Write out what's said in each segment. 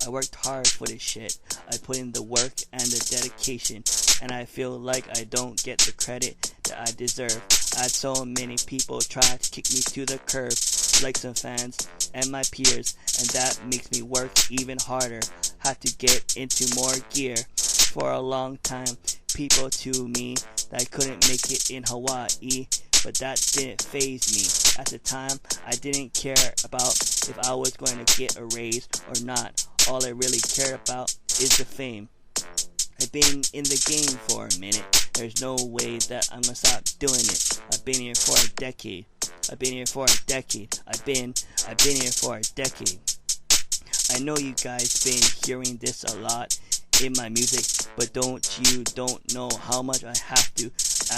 I worked hard for this shit. I put in the work and the dedication, and I feel like I don't get the credit that I deserve. I had so many people try to kick me to the curb, like some fans and my peers, and that makes me work even harder. Had to get into more gear. For a long time, people told me that I couldn't make it in Hawaii, but that didn't faze me. At the time, I didn't care about if I was going to get a raise or not. All I really cared about is the fame. I've been in the game for a minute. There's no way that I'm gonna stop doing it. I've been here for a decade. I've been here for a decade. I've been here for a decade. I know you guys been hearing this a lot in my music, but don't know how much I have to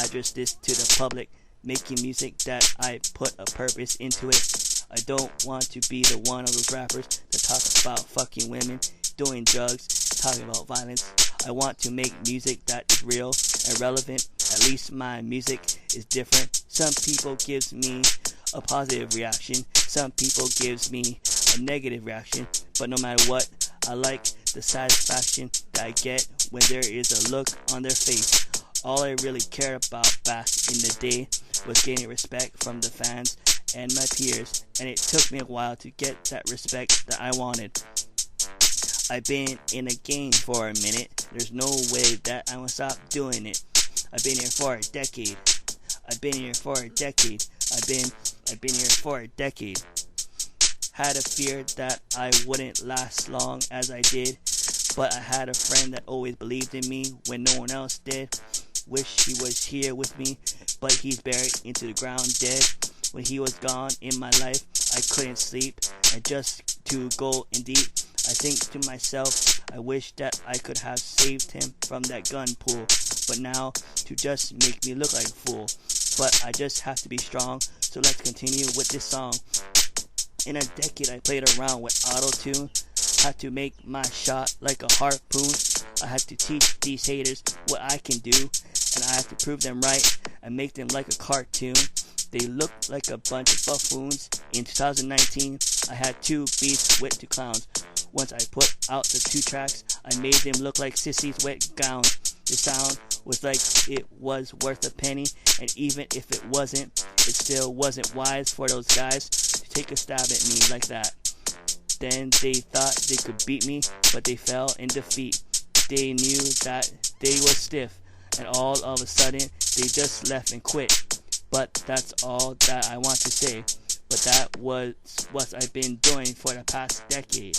address this to the public. Making music that I put a purpose into it. I don't want to be the one of those rappers that talk about fucking women, doing drugs, talking about violence. I want to make music that is real and relevant. At least my music is different. Some people gives me a positive reaction. Some people gives me a negative reaction. But no matter what, I like the satisfaction that I get when there is a look on their face. All I really cared about back in the day was getting respect from the fans and my peers, and it took me a while to get that respect that I wanted. I've been in a game for a minute. There's no way that I'm gonna stop doing it. I've been here for a decade. I've been here for a decade. I've been here for a decade. Had a fear that I wouldn't last long as I did, but I had a friend that always believed in me when no one else did. Wish he was here with me, but he's buried into the ground dead. When he was gone in my life, I couldn't sleep, and just to go in deep, I think to myself, I wish that I could have saved him from that gun pool, but now to just make me look like a fool. But I just have to be strong, so let's continue with this song. In a decade I played around with auto-tune, had to make my shot like a harpoon. I had to teach these haters what I can do, and I have to prove them right and make them like a cartoon. They look like a bunch of buffoons. In 2019, I had 2 beats with 2 clowns. Once I put out the 2 tracks, I made them look like sissies' wet gowns. The sound was like it was worth a penny, and even if it wasn't, it still wasn't wise for those guys to take a stab at me like that. Then they thought they could beat me, but they fell in defeat. They knew that they were stiff, and all of a sudden, they just left and quit. But that's all that I want to say. But that was what I've been doing for the past decade.